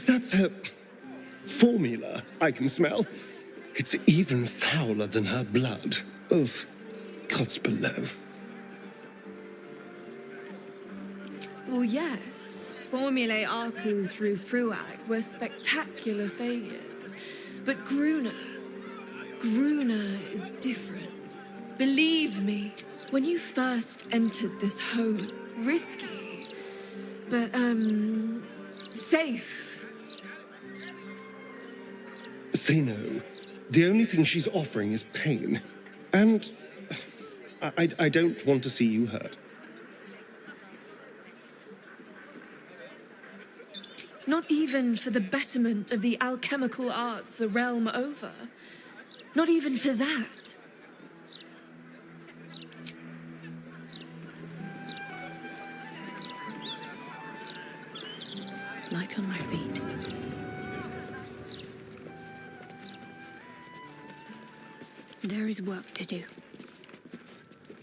If that's her formula I can smell, it's even fouler than her blood. Oof, God's below. Well, yes, Formulae Arcu through Fruag were spectacular failures. But Gruner is different. Believe me, when you first entered this home, risky, but, safe. Say no. The only thing she's offering is pain. And I don't want to see you hurt. Not even for the betterment of the alchemical arts the realm over. Not even for that. Light on my feet. There is work to do.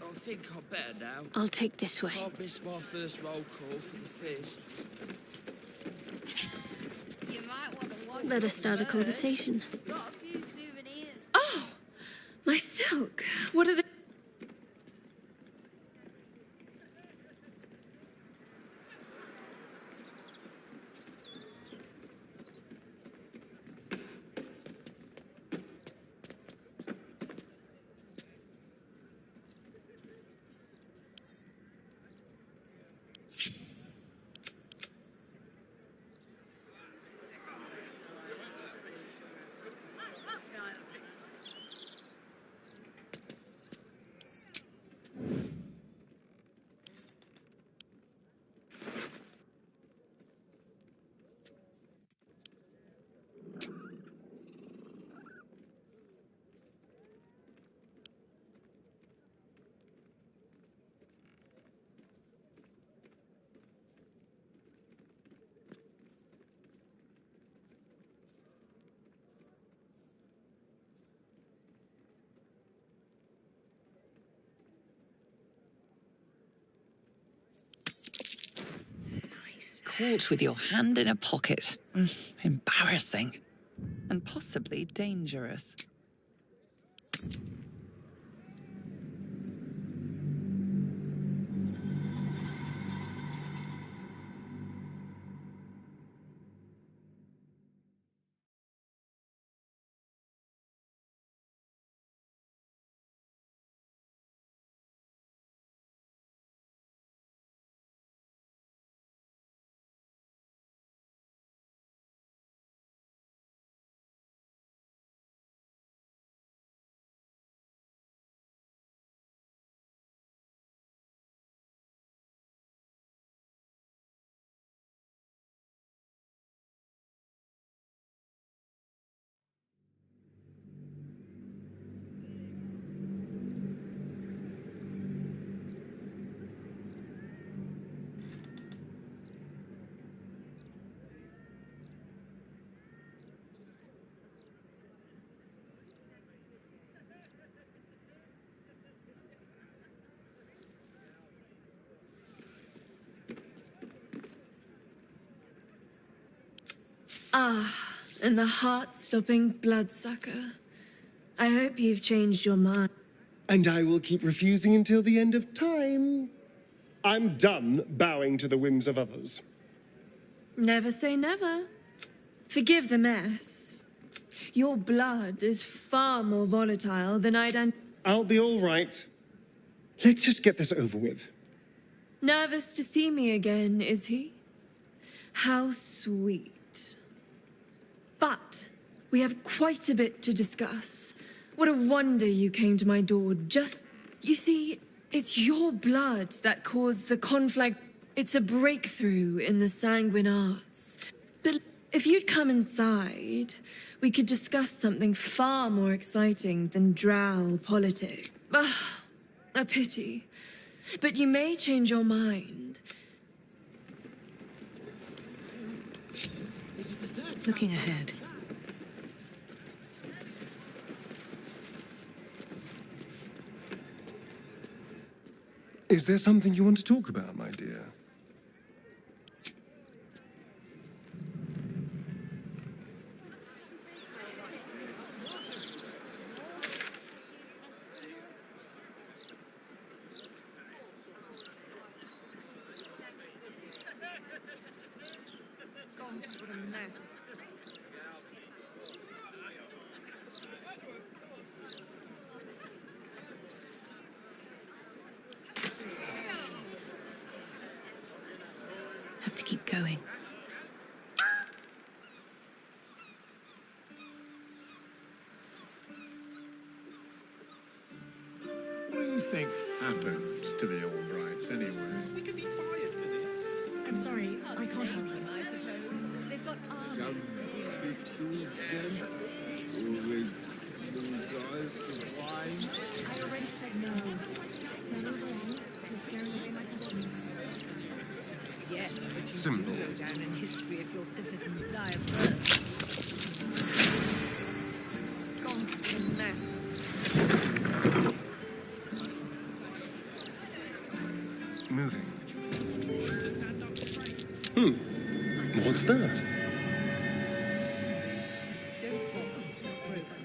I think I'm better now. I'll take this way. Can't miss my first roll call for the fists. You might want to watch. Better start a conversation. Got a few souvenirs. Oh, my silk. What are the... Caught with your hand in a pocket. Embarrassing. And possibly dangerous. Ah, and the heart-stopping bloodsucker. I hope you've changed your mind. And I will keep refusing until the end of time. I'm done bowing to the whims of others. Never say never. Forgive the mess. Your blood is far more volatile than I'll be all right. Let's just get this over with. Nervous to see me again, is he? How sweet. But we have quite a bit to discuss. What a wonder you came to my door just... You see, it's your blood that caused the conflict. It's a breakthrough in the sanguine arts. But if you'd come inside, we could discuss something far more exciting than drow politics. Ah, a pity. But you may change your mind. Looking ahead. Is there something you want to talk about, my dear? to keep going. What do you think happened to the Albrights anyway? We could be fired for this. I'm sorry, I can't help you. I suppose. They've got armies to deal with. I already said no. Now move along. You're scaring away my customers. Yes, but you Simple. do go down in history if your citizens die of thirst. God, what a mess. Moving. What's that? Don't fall. It's broken.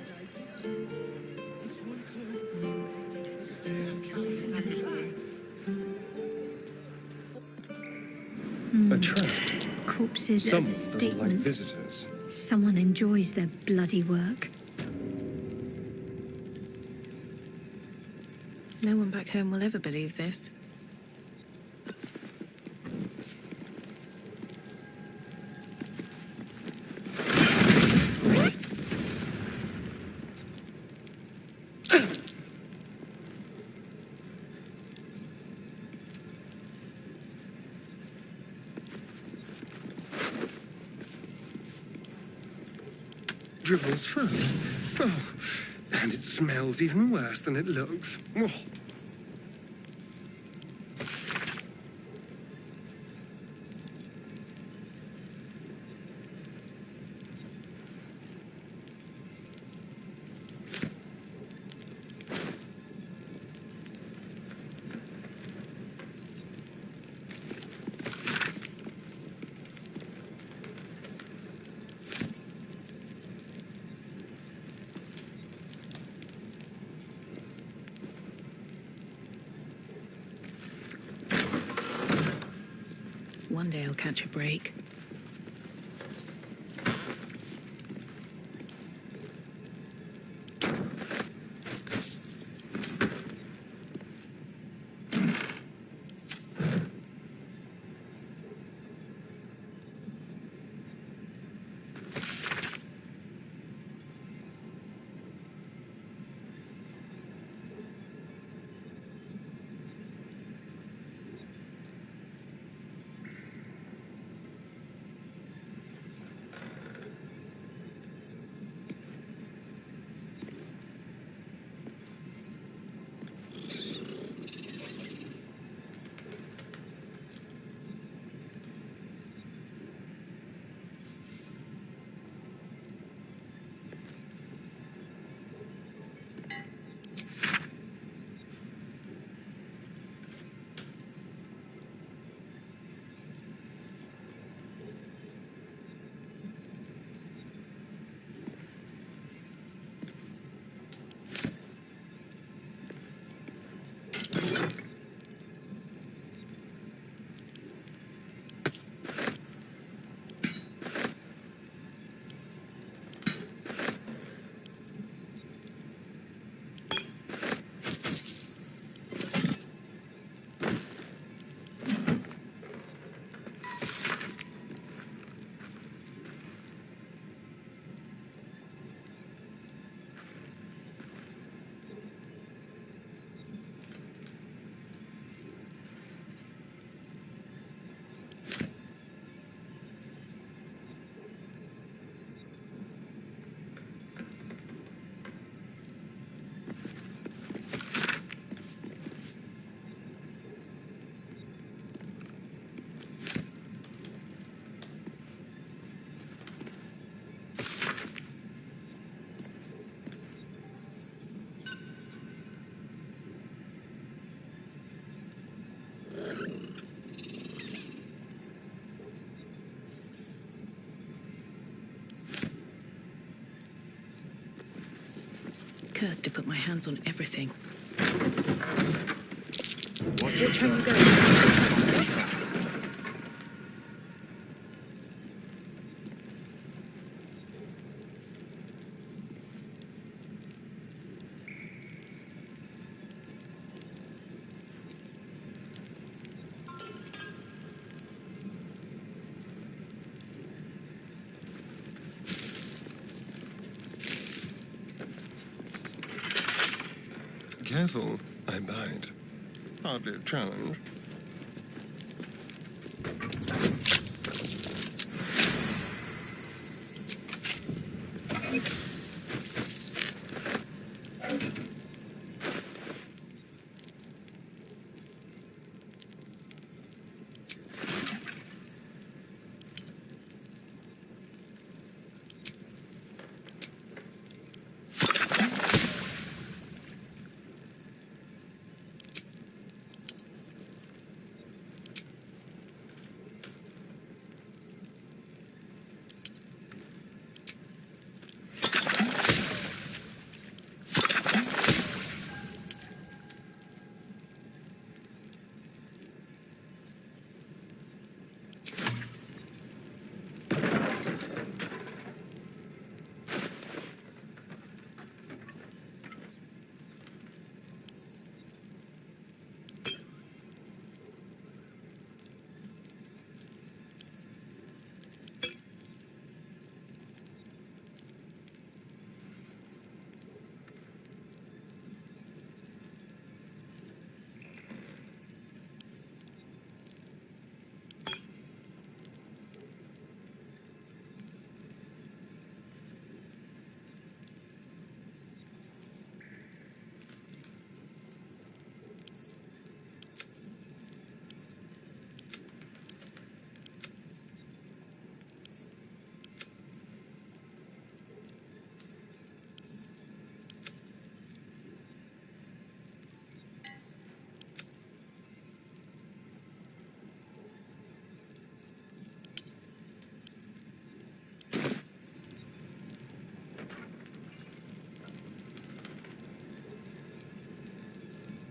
A trap. Corpses Someone as a doesn't like statement. visitors. Someone enjoys their bloody work. No one back home will ever believe this. Dribbles first. Oh, and it smells even worse than it looks. Oh. One day I'll catch a break. Cursed to put my hands on everything. Watch Which way are you yourself. going? Careful, I bite. Hardly a challenge.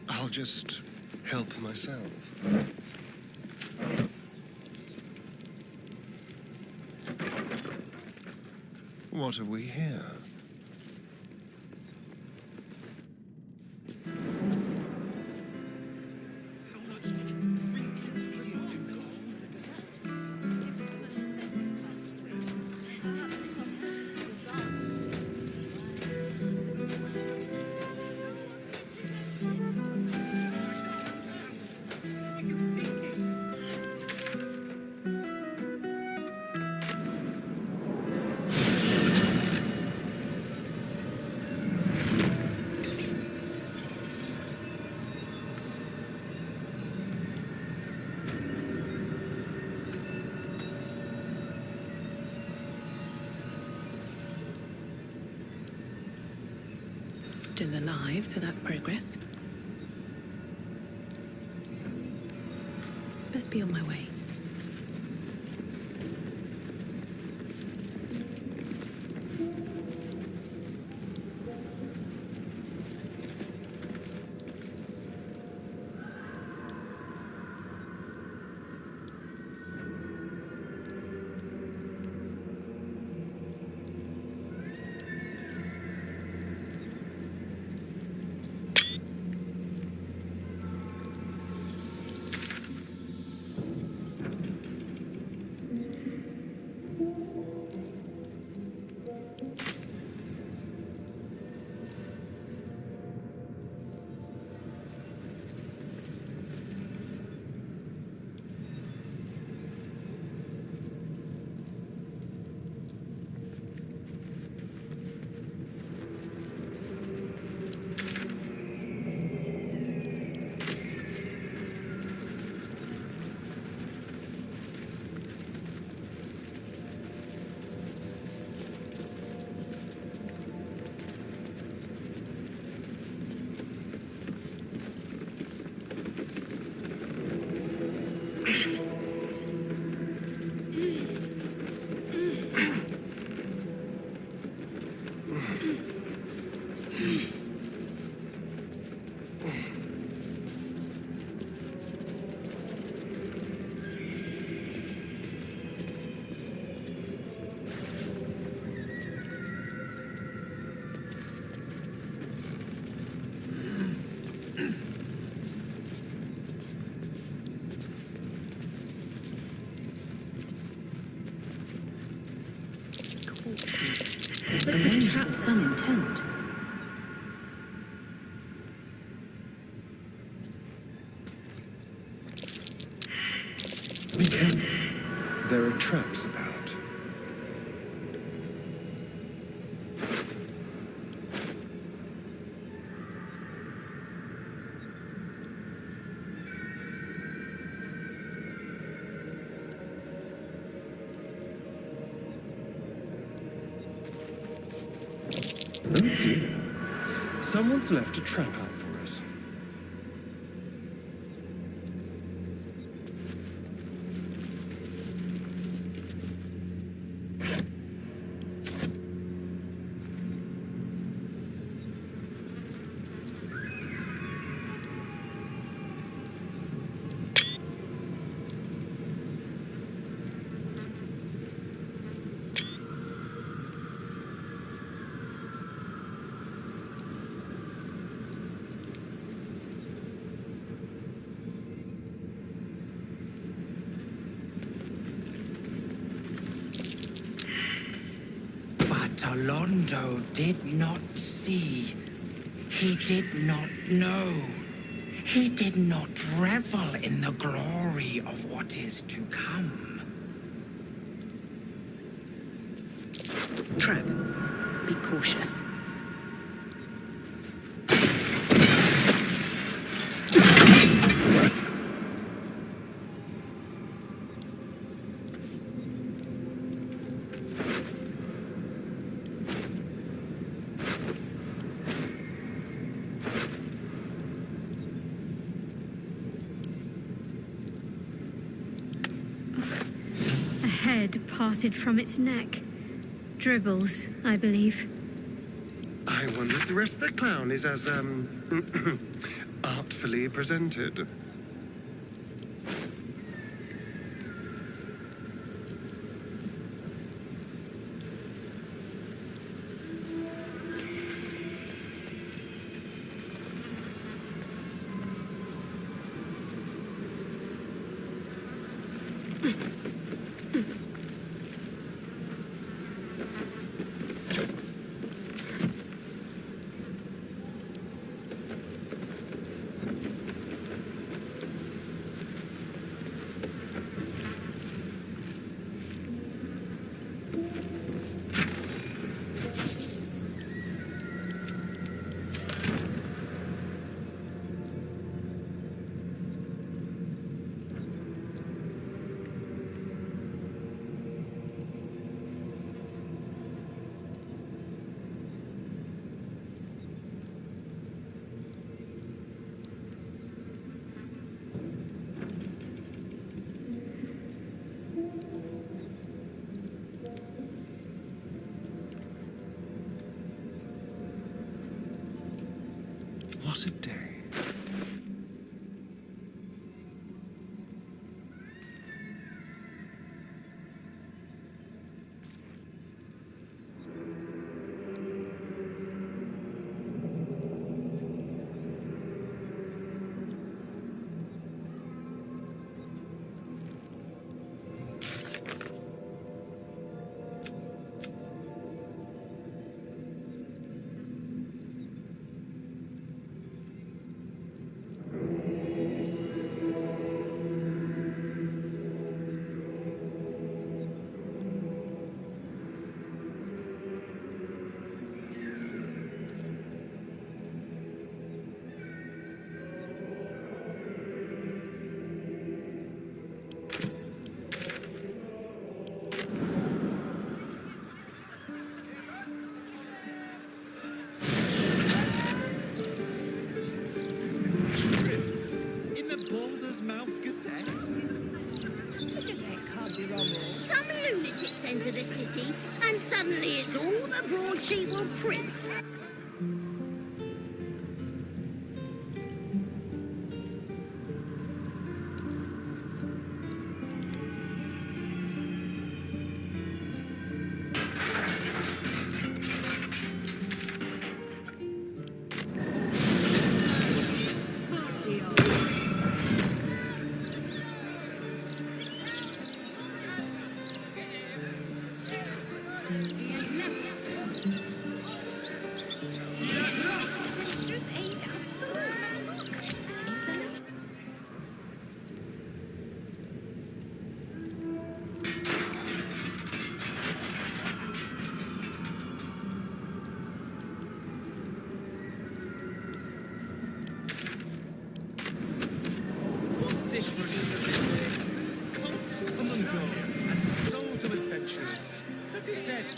I'll just help myself. What have we here? Still alive, so that's progress. Best be on my way. Arranged with some intent. Be careful. There are traps about. Oh dear. Someone's left a trap out for us. But Alondo did not see. He did not know. He did not revel in the glory of what is to come. Trap. Be cautious. A head parted from its neck. Dribbles, I believe. I wonder if the rest of the clown is as, artfully presented. What a day. In the Baldur's Mouth Gazette? The Gazette can't be wrong. Some lunatics enter the city, and suddenly it's all the broadsheet will print.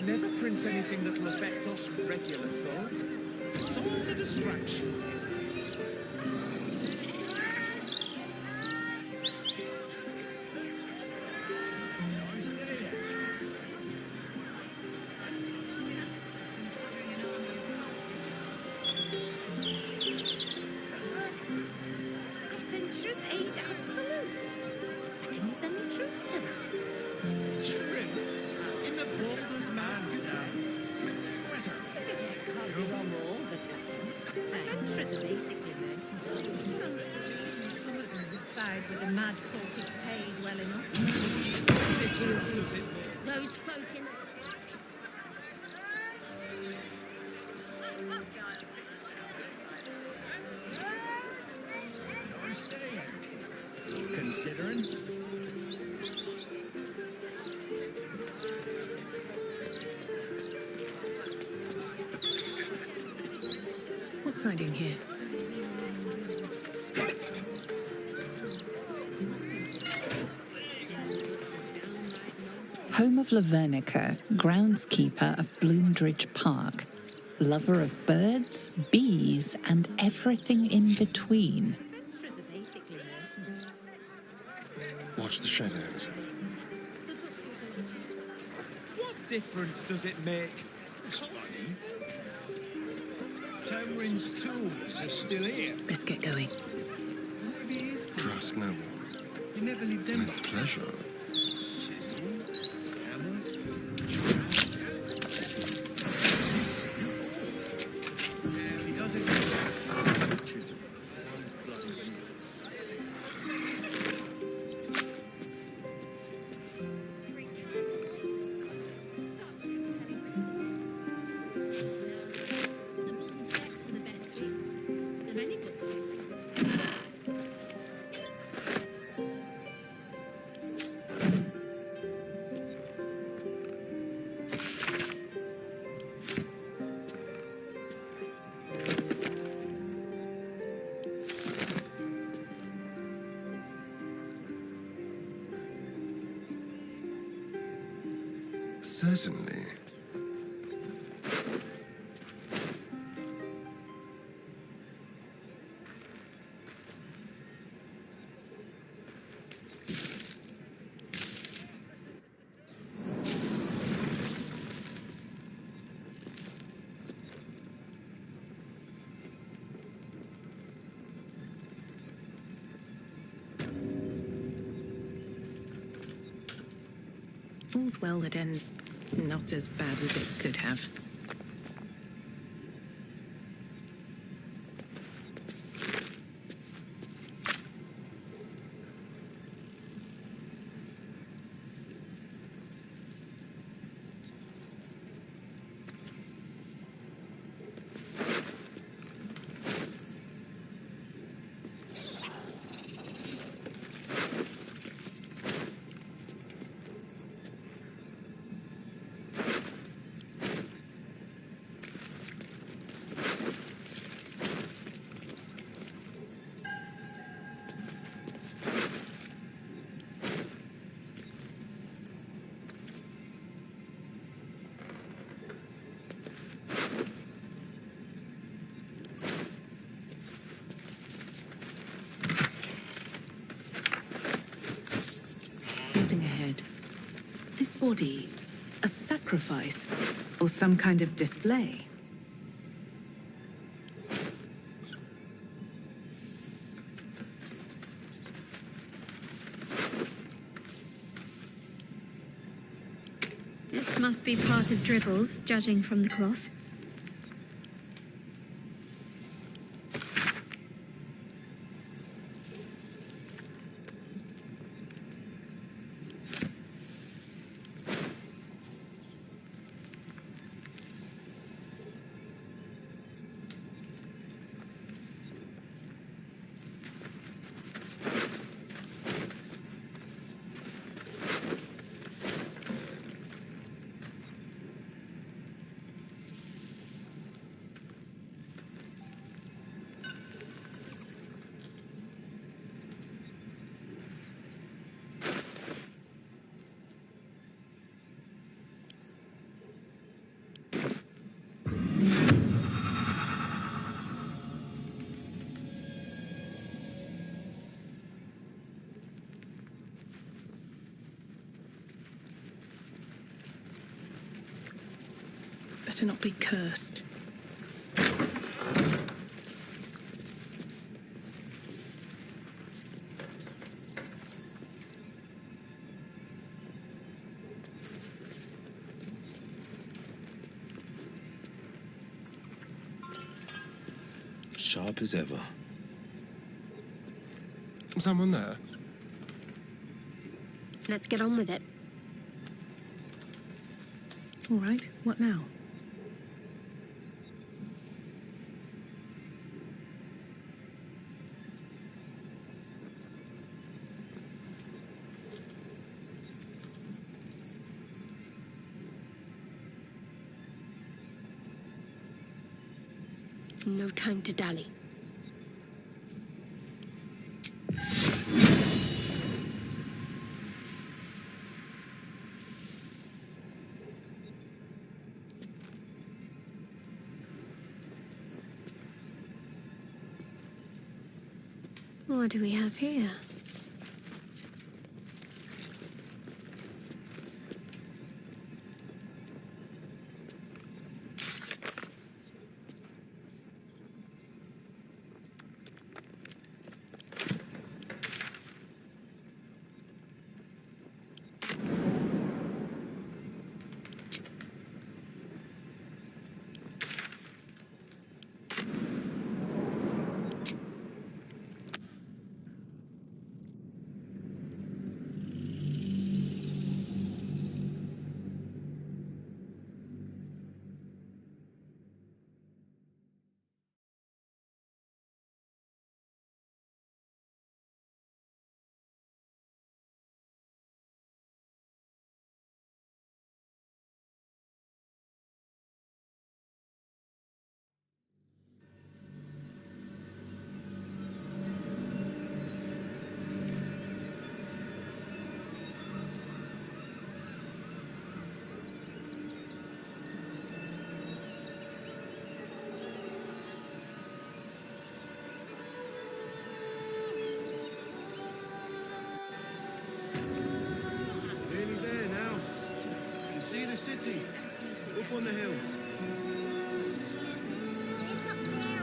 Never print anything that'll affect us regular folk. It's all a distraction. Adventurous aid absolute. Reckon there's any truth to that? Truth? In the Balder's Mouth Gazette? The Gazette can't be wrong all the time. Adventurers are basically mercenaries. Stands to reason some of them would side with the mad court if paid well enough. Difference does it make? Those folk in Nice day out here. Considering? What's hiding here? Home of Lavernica, groundskeeper of Bloomdridge Park, lover of birds, bees, and everything in between. adventurers are basically mercenaries. Watch the shadows. What difference does it make? It's funny. Tamrin's tools are still here. Let's get going. Maybe it is. Trust no one. You never leave them With pleasure. He does it. Sex were the best bits of any book. Certainly. All's well that ends not as bad as it could have. Moving ahead. This body, a sacrifice or some kind of display? This must be part of Dribbles, judging from the cloth. Better not be cursed. Sharp as ever. Someone there? Let's get on with it. All right, what now? No time to dally. What do we have here? Nearly there now. You can see the city. Up on the hill. It's up there.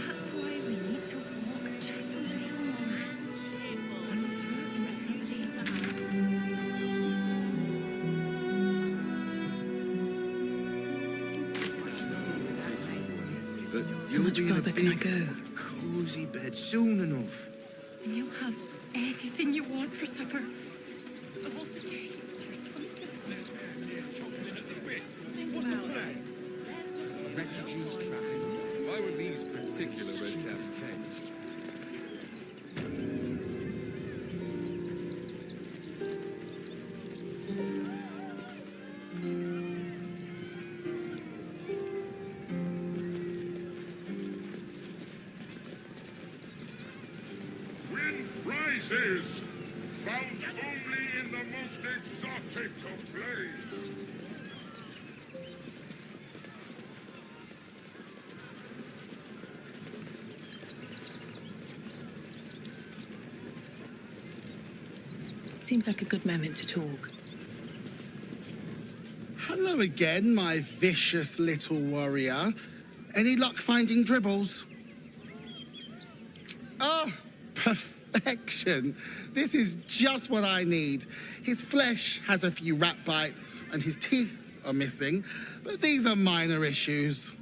That's why we need to walk just a little more. But How you'll much be in a further can I big, go? cozy bed soon enough. And you'll have anything you want for supper. All the dates you're Refugees trapping. Why were these particular red caps caged? Win prizes found only in the most exotic of blades. Seems like a good moment to talk. Hello again, my vicious little warrior. Any luck finding dribbles? Oh, perfection. This is just what I need. His flesh has a few rat bites and his teeth are missing, but these are minor issues.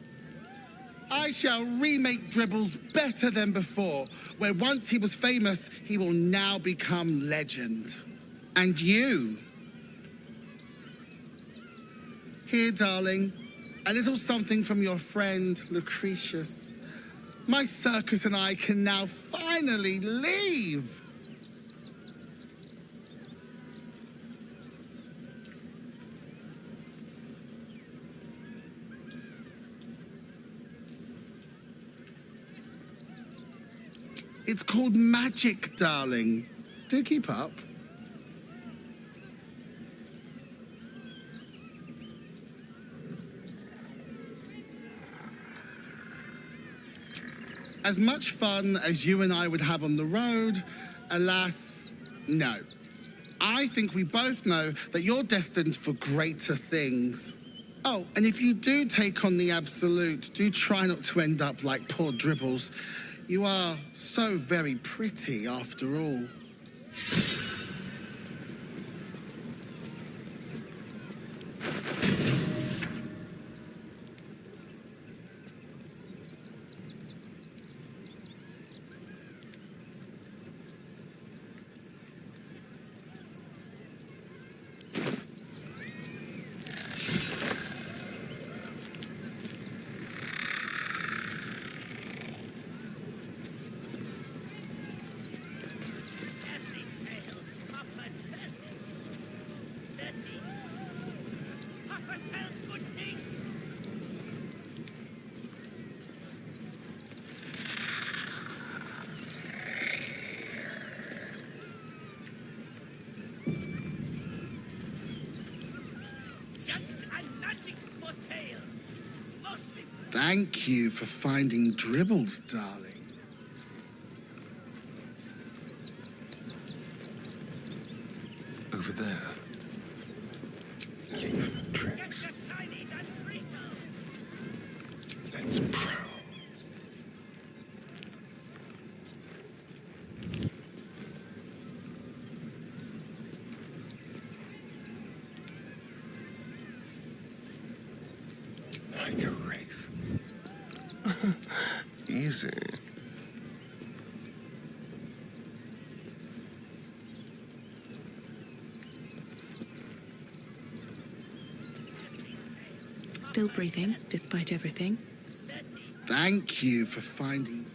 I shall remake Dribbles better than before, where once he was famous, he will now become legend. And you? Here, darling, a little something from your friend, Lucretius. My circus and I can now finally leave. It's called magic, darling. Do keep up. As much fun as you and I would have on the road, alas, no. I think we both know that you're destined for greater things. Oh, and if you do take on the Absolute, do try not to end up like poor Dribbles. You are so very pretty after all. Thank you for finding Dribbles, darling. Over there. Leave tricks. Let's prowl. Like a wraith. Easy. Still breathing, despite everything. Thank you for finding...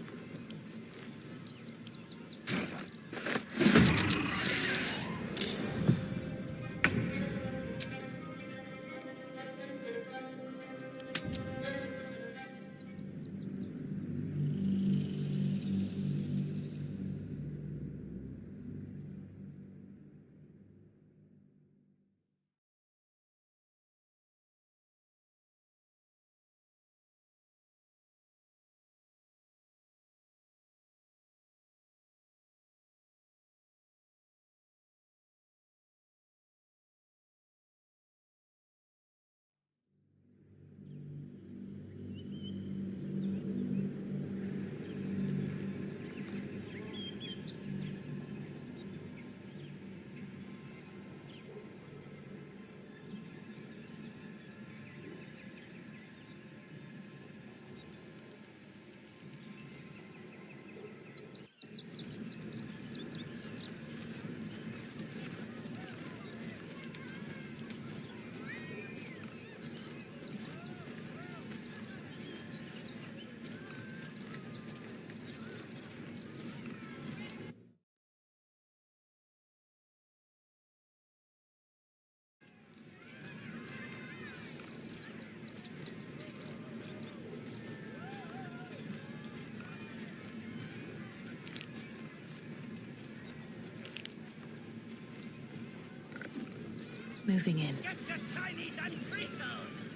Moving in. Get your shinies and treatos!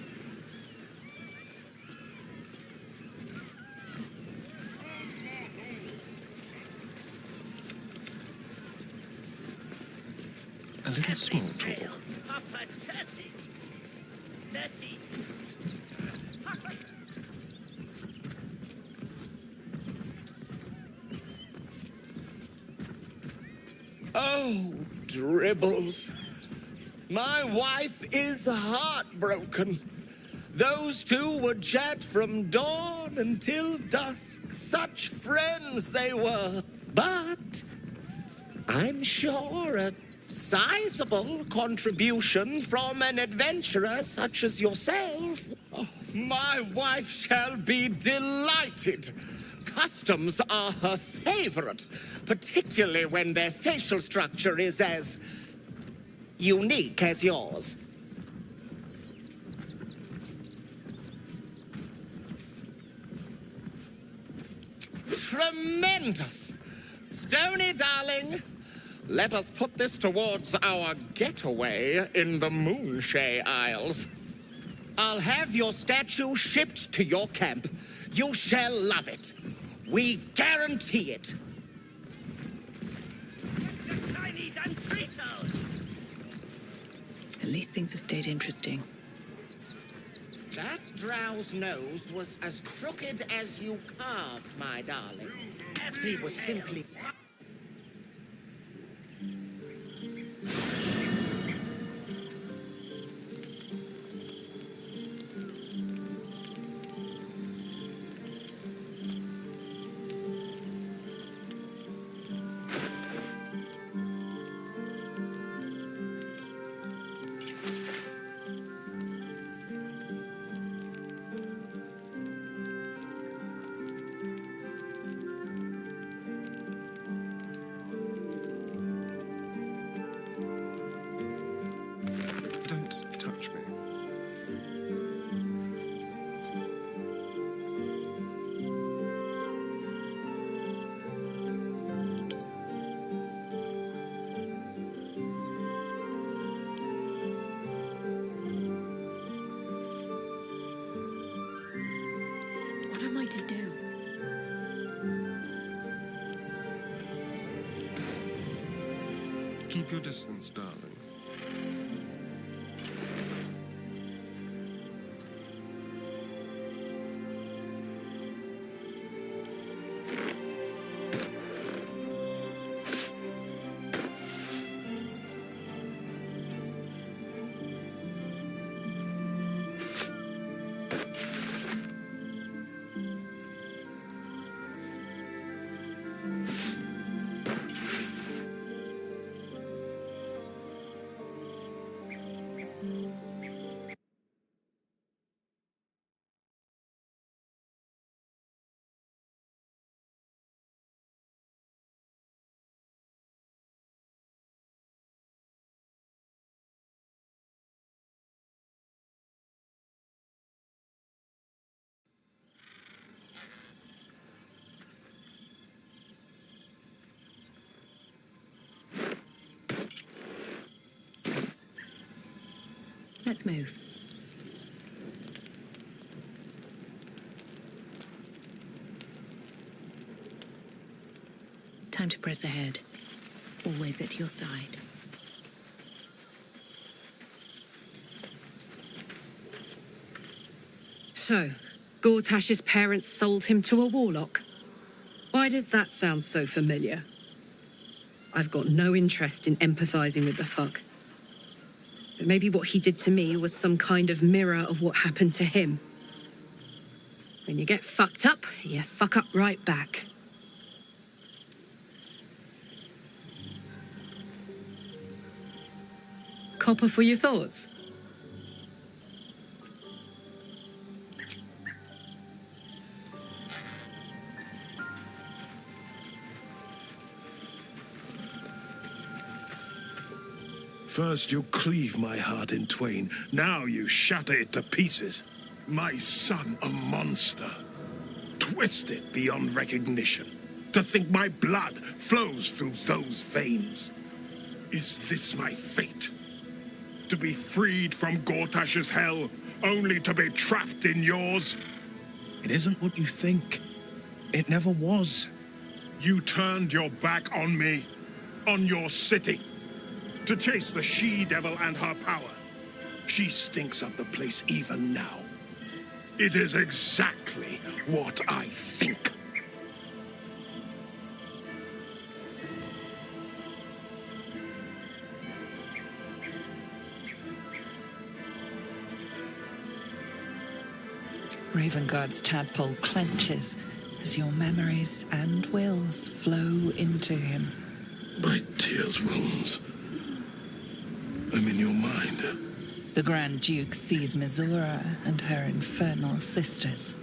A little small talk. Papa Seti! Seti! Oh, Dribbles. My wife is heartbroken. Those two would chat from dawn until dusk. Such friends they were. But I'm sure a sizable contribution from an adventurer such as yourself. Oh, my wife shall be delighted. Customs are her favorite, particularly when their facial structure is as unique as yours. Tremendous! Stony, darling, let us put this towards our getaway in the Moonshay Isles. I'll have your statue shipped to your camp. You shall love it. We guarantee it. Get your shinies and treatos! least things have stayed interesting. That drow's nose was as crooked as you carved, my darling. He was simply... Don't touch me. What am I to do? Keep your distance, darling. Let's move. Time to press ahead. Always at your side. So, Gortash's parents sold him to a warlock. Why does that sound so familiar? I've got no interest in empathizing with the fuck. But maybe what he did to me was some kind of mirror of what happened to him. When you get fucked up, you fuck up right back. Copper for your thoughts? First you cleave my heart in twain, now you shatter it to pieces. My son, a monster. Twisted beyond recognition. To think my blood flows through those veins. Is this my fate? To be freed from Gortash's hell, only to be trapped in yours? It isn't what you think. It never was. You turned your back on me, on your city, to chase the she-devil and her power. She stinks up the place even now. It is exactly what I think. Ravenguard's tadpole clenches as your memories and wills flow into him. My tears wounds. I'm in your mind. The Grand Duke sees Mizora and her infernal sisters.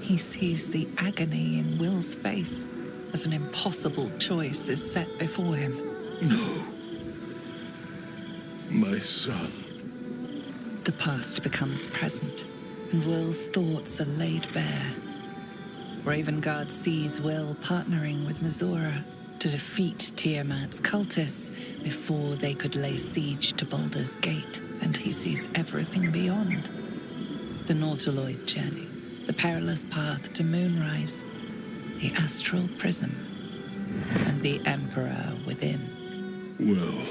He sees the agony in Will's face as an impossible choice is set before him. No. My son. The past becomes present, and Will's thoughts are laid bare. Ravenguard sees Will partnering with Mizora to defeat Tiamat's cultists before they could lay siege to Baldur's Gate, and he sees everything beyond. The Nautiloid journey, the perilous path to Moonrise, the astral prison, and the Emperor within. Well,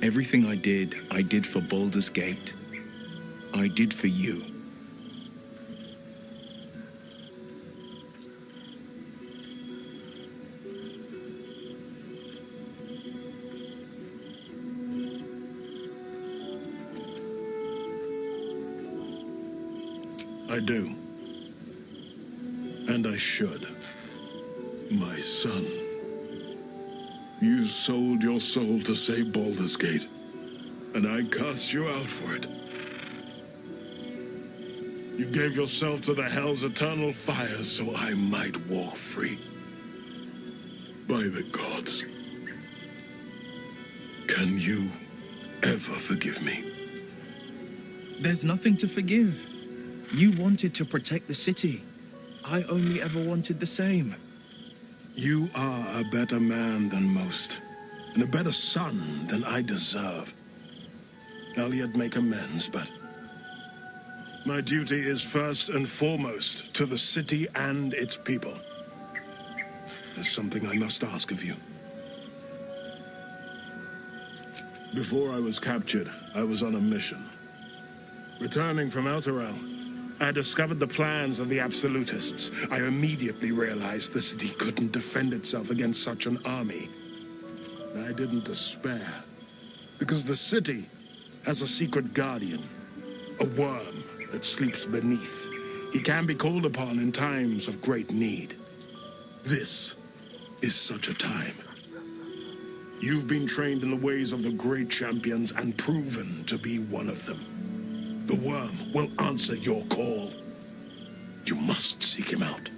Everything I did for Baldur's Gate. I did for you. I do. And I should. My son. You sold your soul to save Baldur's Gate, and I cast you out for it. You gave yourself to the Hell's eternal fire so I might walk free. By the gods. Can you ever forgive me? There's nothing to forgive. You wanted to protect the city. I only ever wanted the same. You are a better man than most, and a better son than I deserve. I'll yet make amends, but my duty is first and foremost to the city and its people. There's something I must ask of you. Before I was captured, I was on a mission. Returning from Elturel, I discovered the plans of the Absolutists. I immediately realized the city couldn't defend itself against such an army. I didn't despair, because the city has a secret guardian, a worm that sleeps beneath. He can be called upon in times of great need. This is such a time. You've been trained in the ways of the great champions and proven to be one of them. The worm will answer your call. You must seek him out.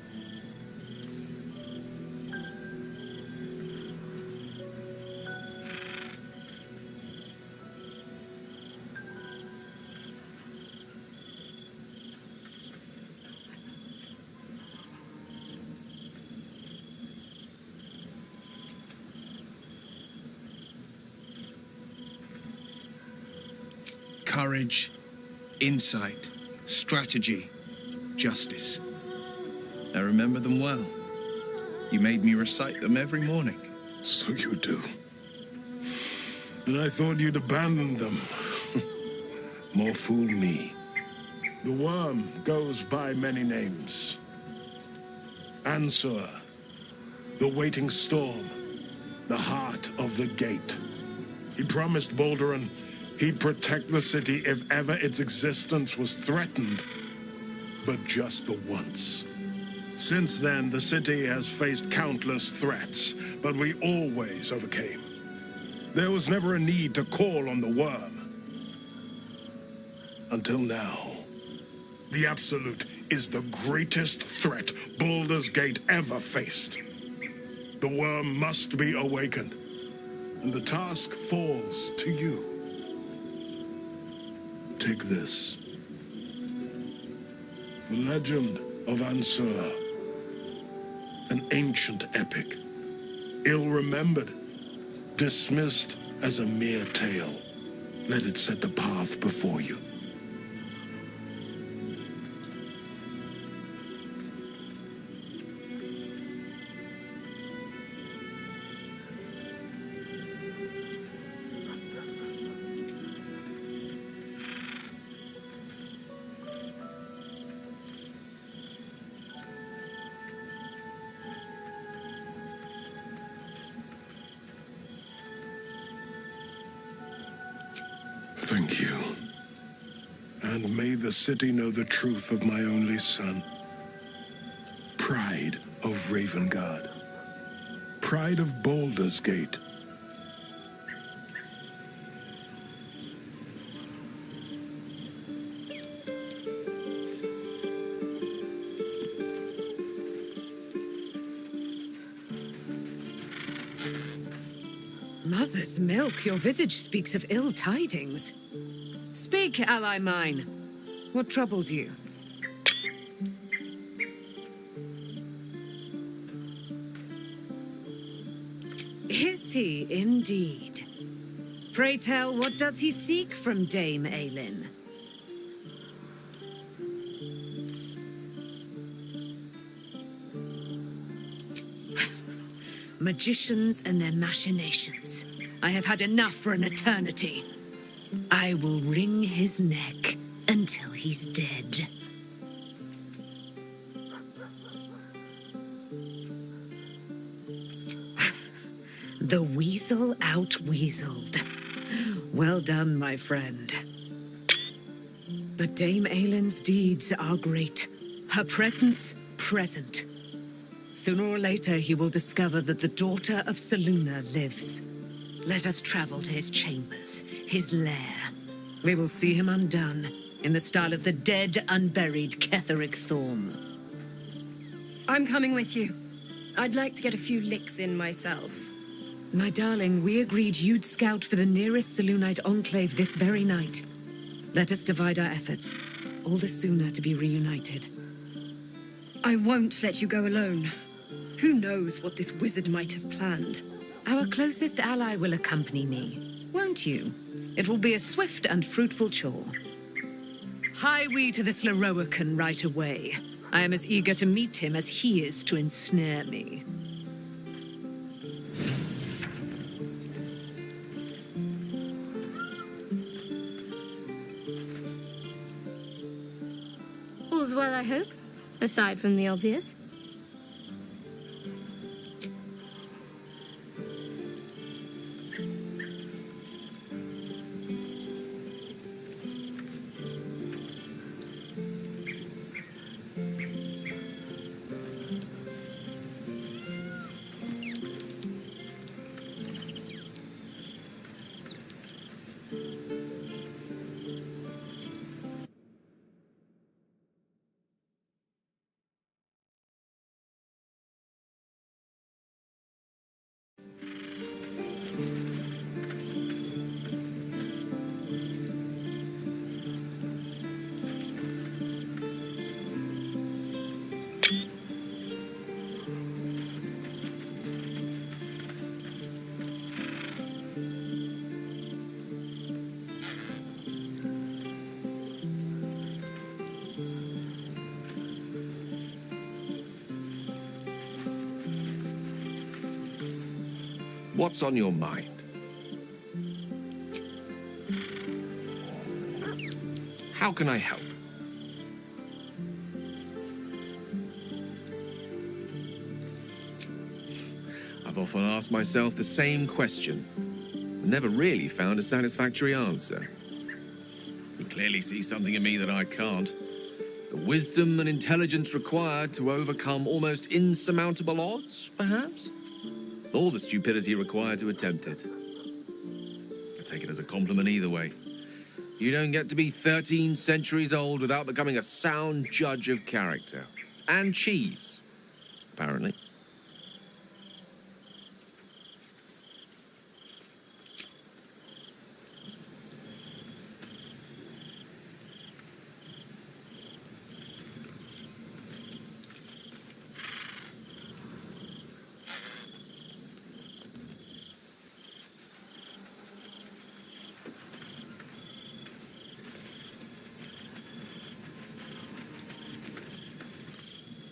Courage, insight, strategy, justice. I remember them well. You made me recite them every morning. So you do. And I thought you'd abandoned them. More fool me. The worm goes by many names. Ansur, the waiting storm, the heart of the gate. He promised Baldur he'd protect the city if ever its existence was threatened, but just the once. Since then, the city has faced countless threats, but we always overcame. There was never a need to call on the worm. Until now, the Absolute is the greatest threat Baldur's Gate ever faced. The worm must be awakened, and the task falls to you. Take this. The legend of Ansur. An ancient epic. Ill-remembered. Dismissed as a mere tale. Let it set the path before you. Thank you. And may the city know the truth of my only son. Pride of Ravengard. Pride of Baldur's Gate. Mother's milk, your visage speaks of ill tidings. Speak, ally mine. What troubles you? Is he indeed? Pray tell, what does he seek from Dame Aelin? Magicians and their machinations. I have had enough for an eternity. I will wring his neck until he's dead. The weasel out-weaseled. Well done, my friend. But Dame Aylin's deeds are great. Her presence, present. Sooner or later, he will discover that the daughter of Selûne lives. Let us travel to his chambers, his lair. We will see him undone, in the style of the dead, unburied Ketheric Thorm. I'm coming with you. I'd like to get a few licks in myself. My darling, we agreed you'd scout for the nearest Selûnite enclave this very night. Let us divide our efforts, all the sooner to be reunited. I won't let you go alone. Who knows what this wizard might have planned? Our closest ally will accompany me, won't you? It will be a swift and fruitful chore. Hie we to this Leroican right away. I am as eager to meet him as he is to ensnare me. All's well, I hope, aside from the obvious. What's on your mind? How can I help? I've often asked myself the same question, and never really found a satisfactory answer. You clearly see something in me that I can't. The wisdom and intelligence required to overcome almost insurmountable odds, perhaps? All the stupidity required to attempt it. I take it as a compliment either way. You don't get to be 13 centuries old without becoming a sound judge of character. And cheese, apparently.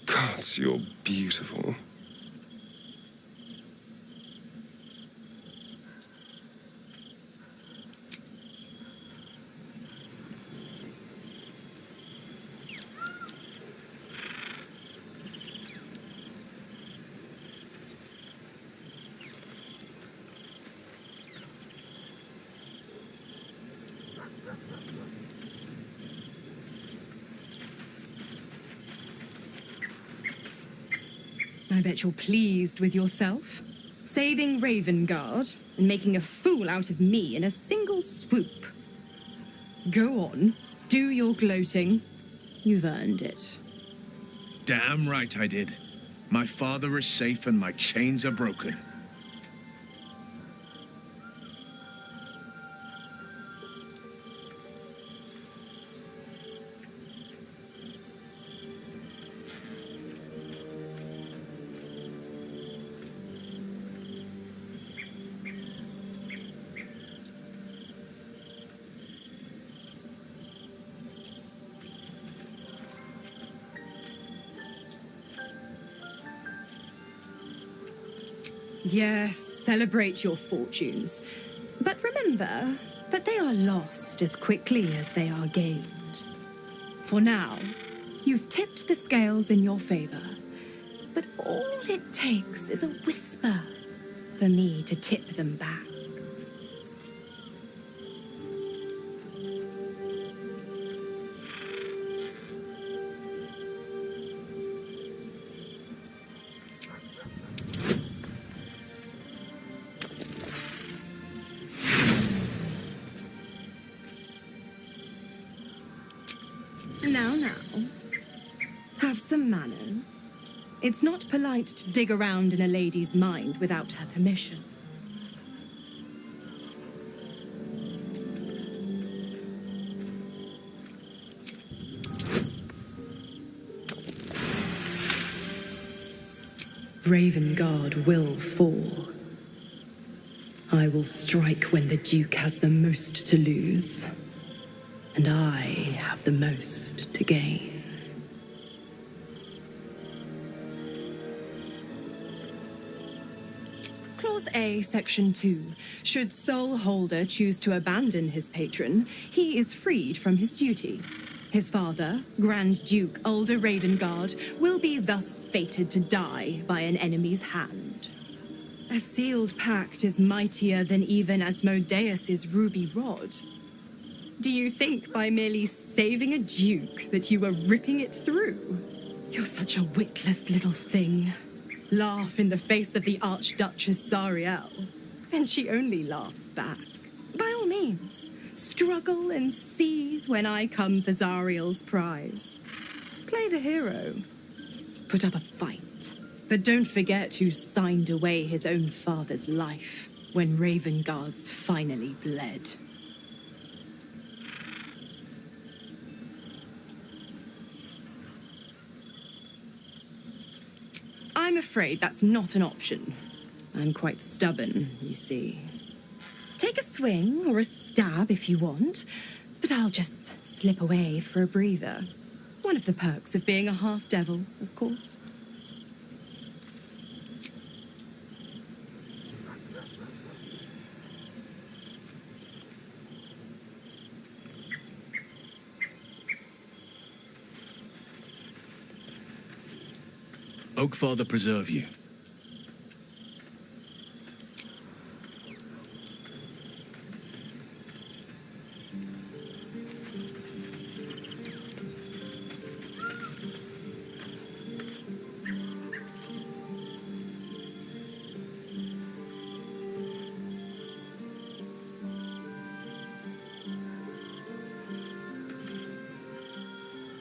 Gods, you're beautiful. I bet you're pleased with yourself. Saving Ravengard and making a fool out of me in a single swoop. Go on, do your gloating. You've earned it. Damn right I did. My father is safe and my chains are broken. Yes, celebrate your fortunes. But remember that they are lost as quickly as they are gained. For now, you've tipped the scales in your favor. But all it takes is a whisper for me to tip them back. Now. Have some manners. It's not polite to dig around in a lady's mind without her permission. Ravengard will fall. I will strike when the Duke has the most to lose, and I have the most to gain. Clause A, Section 2. Should Soul Holder choose to abandon his patron, he is freed from his duty. His father, Grand Duke Ulder Ravengard, will be thus fated to die by an enemy's hand. A sealed pact is mightier than even Asmodeus's ruby rod. Do you think by merely saving a duke that you were ripping it through? You're such a witless little thing. Laugh in the face of the Archduchess Zariel, and she only laughs back. By all means, struggle and seethe when I come for Zariel's prize. Play the hero. Put up a fight. But don't forget who signed away his own father's life when Ravengard's finally bled. I'm afraid that's not an option. I'm quite stubborn, you see. Take a swing or a stab if you want, but I'll just slip away for a breather. One of the perks of being a half-devil, of course. Oakfather preserve you.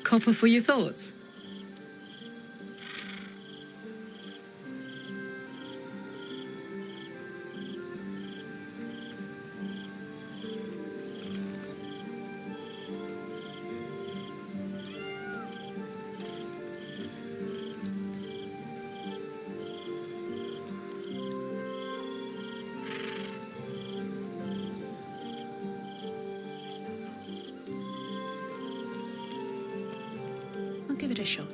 Copper for your thoughts. I'll give it a shot.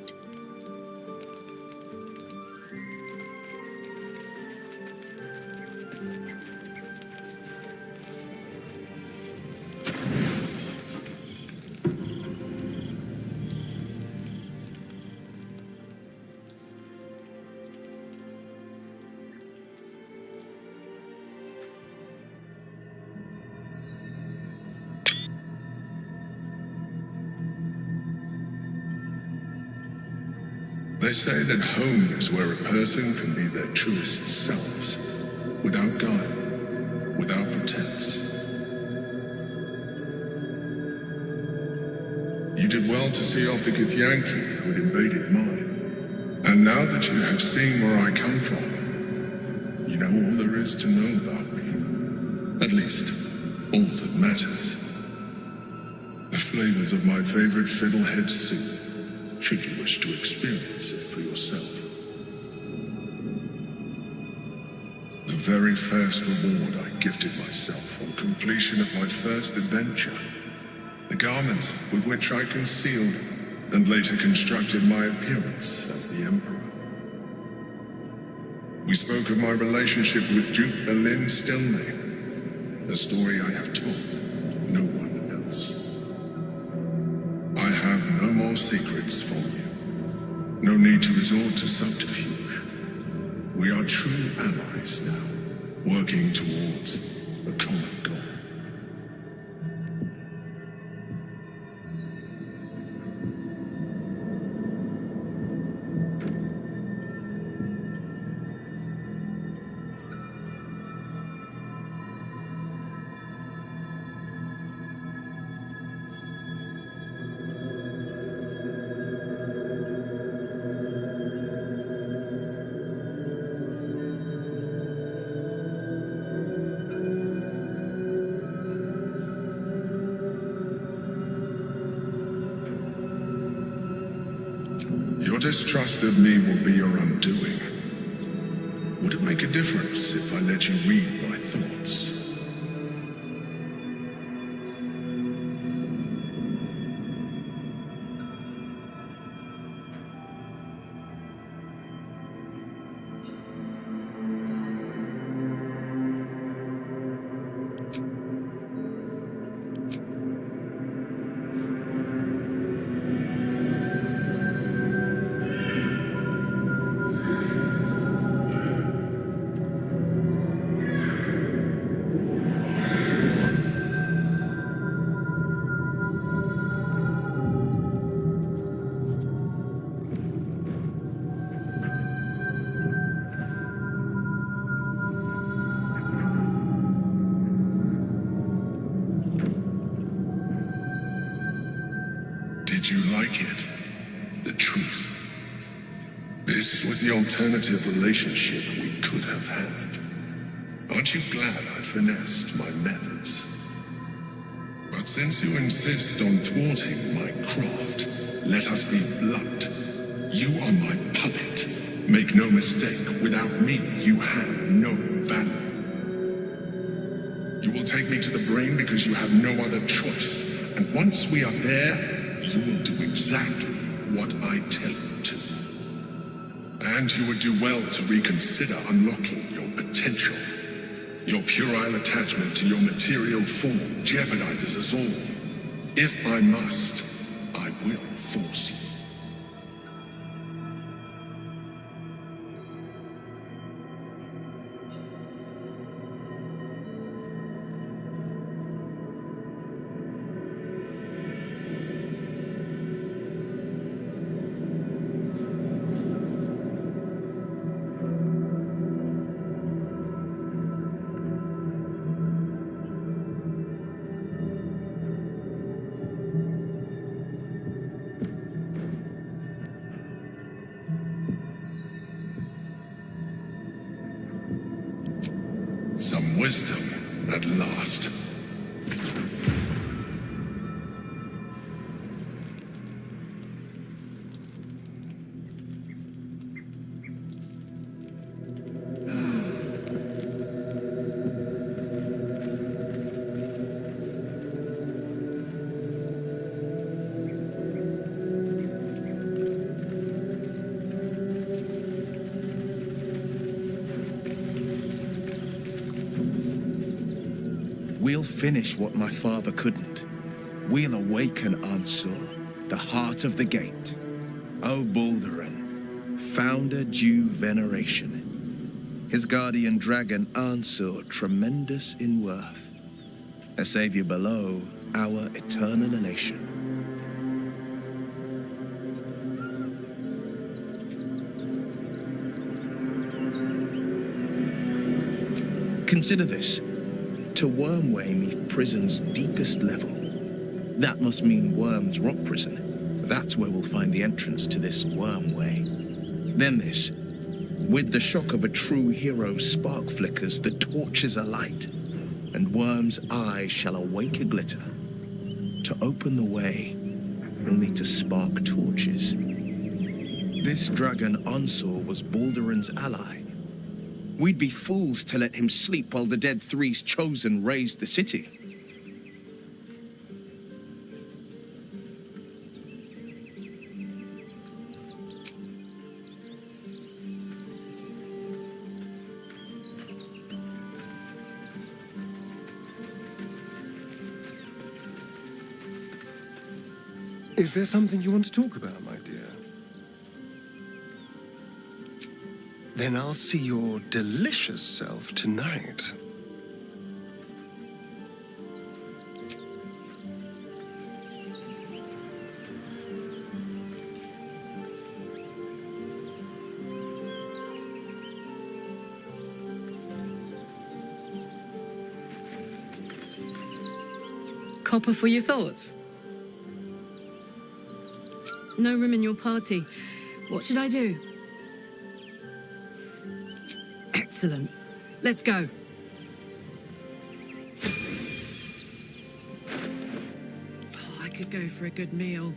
They say that home is where a person can be their truest selves, without guile, without pretense. You did well to see off the Githyanki who had invaded mine. And now that you have seen where I come from, you know all there is to know about me. At least, all that matters. The flavors of my favorite fiddlehead soup, should you wish to experience it for yourself. The very first reward I gifted myself on completion of my first adventure. The garments with which I concealed and later constructed my appearance as the Emperor. We spoke of my relationship with Duke Berlin Stilney, the story I have told no one else. I have no more secrets from you. No need to resort to subterfuge. We are true allies now, working towards a common goal. Your distrust of me will be your undoing. Would it make a difference if I let you read my thoughts? Did you like it? The truth. This was the alternative relationship we could have had. Aren't you glad I finessed my methods? But since you insist on thwarting my craft, let us be blunt. You are my puppet. Make no mistake, without me, you have no value. You will take me to the brain because you have no other choice. And once we are there, you will do exactly what I tell you to. And you would do well to reconsider unlocking your potential. Your puerile attachment to your material form jeopardizes us all. If I must, I will force you. Some wisdom at last. We'll finish what my father couldn't. We'll awaken Ansur, the heart of the gate. O Baldurin, founder due veneration. His guardian dragon Ansur, tremendous in worth. A savior below, our eternal elation. Consider this. To Wormway 'neath prison's deepest level. That must mean Worm's rock prison. That's where we'll find the entrance to this Wormway. Then this. With the shock of a true hero's spark flickers, the torches alight, and Worm's eye shall awake a glitter. To open the way, we'll need to spark torches. This dragon Ansur was Baldurin's ally. We'd be fools to let him sleep while the Dead Three's chosen raised the city. Is there something you want to talk about, my dear? Then I'll see your delicious self tonight. Copper for your thoughts? No room in your party. What should I do? Excellent. Let's go. Oh, I could go for a good meal.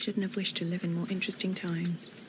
shouldn't have wished to live in more interesting times.